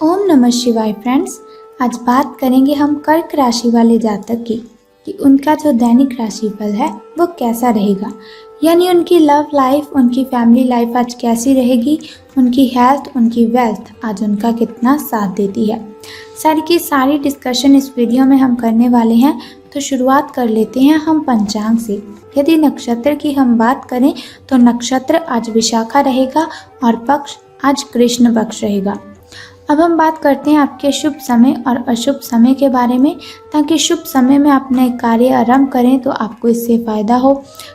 ओम नमः शिवाय फ्रेंड्स। आज बात करेंगे हम कर्क राशि वाले जातक की कि उनका जो दैनिक राशिफल है वो कैसा रहेगा, यानी उनकी लव लाइफ, उनकी फैमिली लाइफ आज कैसी रहेगी, उनकी हेल्थ, उनकी वेल्थ आज उनका कितना साथ देती है। सारी की सारी डिस्कशन इस वीडियो में हम करने वाले हैं। तो शुरुआत कर लेते हैं हम पंचांग से। यदि नक्षत्र की हम बात करें तो नक्षत्र आज विशाखा रहेगा और पक्ष आज कृष्ण पक्ष रहेगा। अब हम बात करते हैं आपके शुभ समय और अशुभ समय के बारे में, ताकि शुभ समय में आप नए कार्य आरंभ करें तो आपको इससे फ़ायदा हो।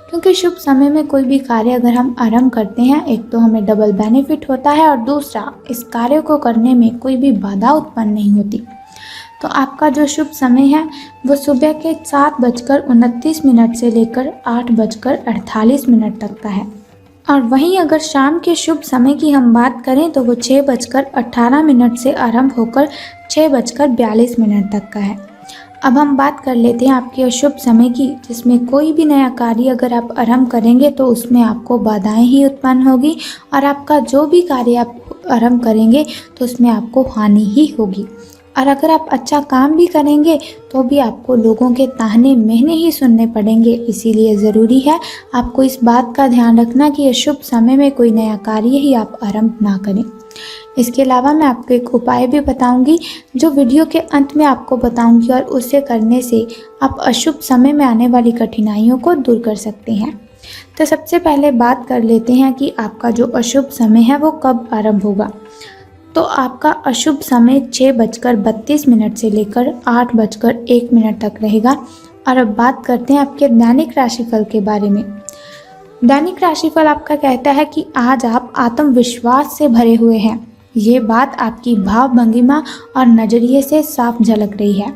क्योंकि शुभ समय में कोई भी कार्य अगर हम आरंभ करते हैं, एक तो हमें डबल बेनिफिट होता है और दूसरा इस कार्य को करने में कोई भी बाधा उत्पन्न नहीं होती। तो आपका जो शुभ समय है वो सुबह के 7:29 से लेकर 8:48 तक का है। और वहीं अगर शाम के शुभ समय की हम बात करें तो वो 6:18 से आरंभ होकर 6:42 तक का है। अब हम बात कर लेते हैं आपके अशुभ समय की, जिसमें कोई भी नया कार्य अगर आप आरंभ करेंगे तो उसमें आपको बाधाएं ही उत्पन्न होगी और आपका जो भी कार्य आप आरंभ करेंगे तो उसमें आपको हानि ही होगी। और अगर आप अच्छा काम भी करेंगे तो भी आपको लोगों के ताहने महने ही सुनने पड़ेंगे। इसीलिए ज़रूरी है आपको इस बात का ध्यान रखना कि अशुभ समय में कोई नया कार्य ही आप आरंभ ना करें। इसके अलावा मैं आपको एक उपाय भी बताऊंगी जो वीडियो के अंत में आपको बताऊंगी, और उसे करने से आप अशुभ समय में आने वाली कठिनाइयों को दूर कर सकते हैं। तो सबसे पहले बात कर लेते हैं कि आपका जो अशुभ समय है वो कब आरंभ होगा। तो आपका अशुभ समय 6:32 से लेकर 8:01 तक रहेगा। और अब बात करते हैं आपके दैनिक राशिफल के बारे में। दैनिक राशिफल आपका कहता है कि आज आप आत्मविश्वास से भरे हुए हैं। ये बात आपकी भाव भंगिमा और नजरिए से साफ झलक रही है।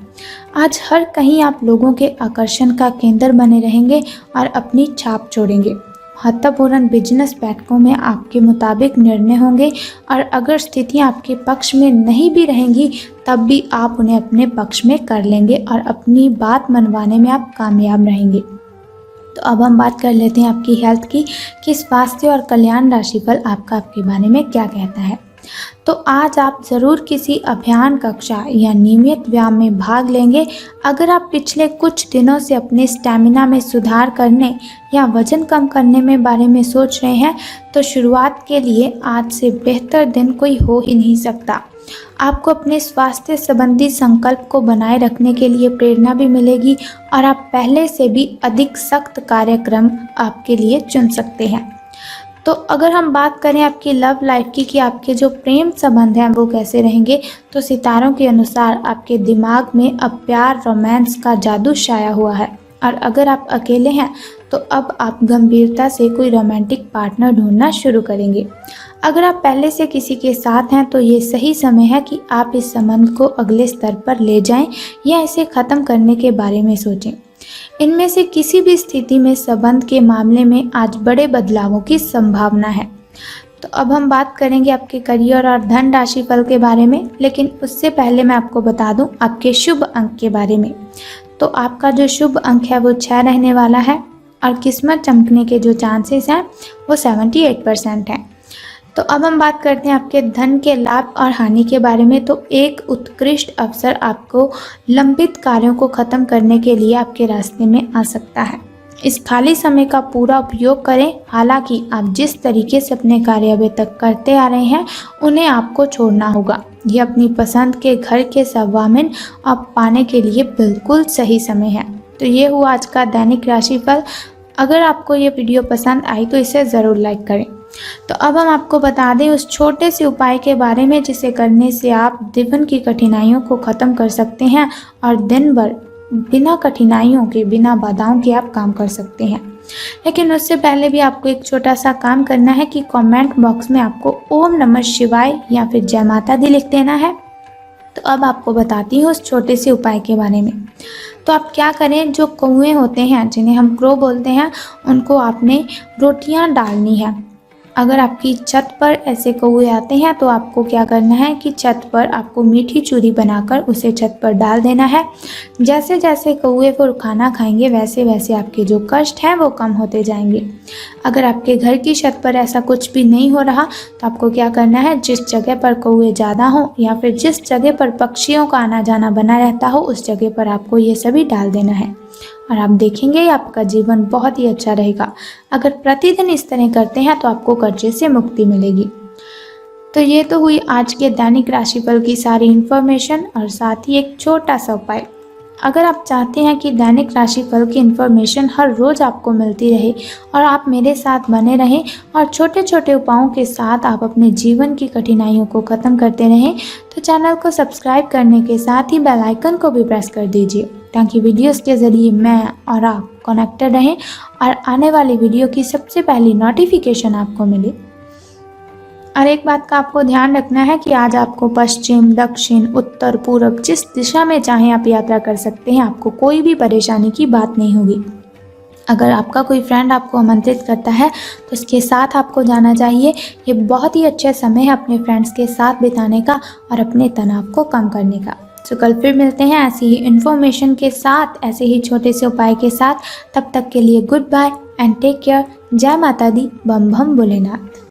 आज हर कहीं आप लोगों के आकर्षण का केंद्र बने रहेंगे और अपनी छाप छोड़ेंगे। महत्वपूर्ण बिजनेस बैठकों में आपके मुताबिक निर्णय होंगे और अगर स्थितियां आपके पक्ष में नहीं भी रहेंगी तब भी आप उन्हें अपने पक्ष में कर लेंगे और अपनी बात मनवाने में आप कामयाब रहेंगे। तो अब हम बात कर लेते हैं आपकी हेल्थ की कि स्वास्थ्य और कल्याण राशिफल आपके बारे में क्या कहता है। तो आज आप ज़रूर किसी अभियान, कक्षा या नियमित व्यायाम में भाग लेंगे। अगर आप पिछले कुछ दिनों से अपने स्टैमिना में सुधार करने या वजन कम करने में बारे में सोच रहे हैं तो शुरुआत के लिए आज से बेहतर दिन कोई हो ही नहीं सकता। आपको अपने स्वास्थ्य संबंधी संकल्प को बनाए रखने के लिए प्रेरणा भी मिलेगी और आप पहले से भी अधिक सख्त कार्यक्रम आपके लिए चुन सकते हैं। तो अगर हम बात करें आपकी लव लाइफ की कि आपके जो प्रेम संबंध हैं वो कैसे रहेंगे, तो सितारों के अनुसार आपके दिमाग में अब प्यार, रोमांस का जादू छाया हुआ है। और अगर आप अकेले हैं तो अब आप गंभीरता से कोई रोमांटिक पार्टनर ढूंढना शुरू करेंगे। अगर आप पहले से किसी के साथ हैं तो ये सही समय है कि आप इस संबंध को अगले स्तर पर ले जाएं या इसे ख़त्म करने के बारे में सोचें। इनमें से किसी भी स्थिति में संबंध के मामले में आज बड़े बदलावों की संभावना है। तो अब हम बात करेंगे आपके करियर और धन राशिफल के बारे में, लेकिन उससे पहले मैं आपको बता दूं आपके शुभ अंक के बारे में। तो आपका जो शुभ अंक है वो 6 रहने वाला है और किस्मत चमकने के जो चांसेस हैं वो 78% हैं। तो अब हम बात करते हैं आपके धन के लाभ और हानि के बारे में। तो एक उत्कृष्ट अवसर आपको लंबित कार्यों को ख़त्म करने के लिए आपके रास्ते में आ सकता है। इस खाली समय का पूरा उपयोग करें। हालांकि आप जिस तरीके से अपने कार्य अभी तक करते आ रहे हैं उन्हें आपको छोड़ना होगा। ये अपनी पसंद के घर के स्वामिन आप पाने के लिए बिल्कुल सही समय है। तो ये हुआ आज का दैनिक राशिफल। अगर आपको ये वीडियो पसंद आई तो इसे ज़रूर लाइक करें। तो अब हम आपको बता दें उस छोटे से उपाय के बारे में जिसे करने से आप जीवन की कठिनाइयों को ख़त्म कर सकते हैं और दिन भर बिना कठिनाइयों के, बिना बाधाओं के आप काम कर सकते हैं। लेकिन उससे पहले भी आपको एक छोटा सा काम करना है कि कमेंट बॉक्स में आपको ओम नमः शिवाय या फिर जय माता दी लिख देना है। तो अब आपको बताती हूँ उस छोटे से उपाय के बारे में। तो आप क्या करें, जो कौए होते हैं जिन्हें हम क्रो बोलते हैं, उनको आपने रोटियां डालनी है अगर आपकी छत पर ऐसे कौवे आते हैं तो आपको क्या करना है कि छत पर आपको मीठी चूरी बनाकर उसे छत पर डाल देना है। जैसे जैसे कौवे वो खाना खाएंगे वैसे वैसे आपके जो कष्ट हैं वो कम होते जाएंगे। अगर आपके घर की छत पर ऐसा कुछ भी नहीं हो रहा तो आपको क्या करना है, जिस जगह पर कौवे ज़्यादा हो या फिर जिस जगह पर पक्षियों का आना जाना बना रहता हो उस जगह पर आपको ये सभी डाल देना है और आप देखेंगे आपका जीवन बहुत ही अच्छा रहेगा। अगर प्रतिदिन इस तरह करते हैं तो आपको कर्जे से मुक्ति मिलेगी। तो ये तो हुई आज के दैनिक राशिफल की सारी इन्फॉर्मेशन और साथ ही एक छोटा सा उपाय। अगर आप चाहते हैं कि दैनिक राशिफल की इन्फॉर्मेशन हर रोज़ आपको मिलती रहे और आप मेरे साथ बने रहें और छोटे छोटे उपायों के साथ आप अपने जीवन की कठिनाइयों को ख़त्म करते रहें, तो चैनल को सब्सक्राइब करने के साथ ही बेल आइकन को भी प्रेस कर दीजिए ताकि वीडियोस के ज़रिए मैं और आप कनेक्टेड रहें और आने वाली वीडियो की सबसे पहली नोटिफिकेशन आपको मिले। और एक बात का आपको ध्यान रखना है कि आज आपको पश्चिम, दक्षिण, उत्तर, पूर्व जिस दिशा में चाहें आप यात्रा कर सकते हैं, आपको कोई भी परेशानी की बात नहीं होगी। अगर आपका कोई फ्रेंड आपको आमंत्रित करता है तो उसके साथ आपको जाना चाहिए। ये बहुत ही अच्छा समय है अपने फ्रेंड्स के साथ बिताने का और अपने तनाव को कम करने का। तो कल फिर मिलते हैं ऐसी ही इन्फॉर्मेशन के साथ, ऐसे ही छोटे से उपाय के साथ। तब तक के लिए good bye and take care. जय माता दी, बम बम भोलेनाथ।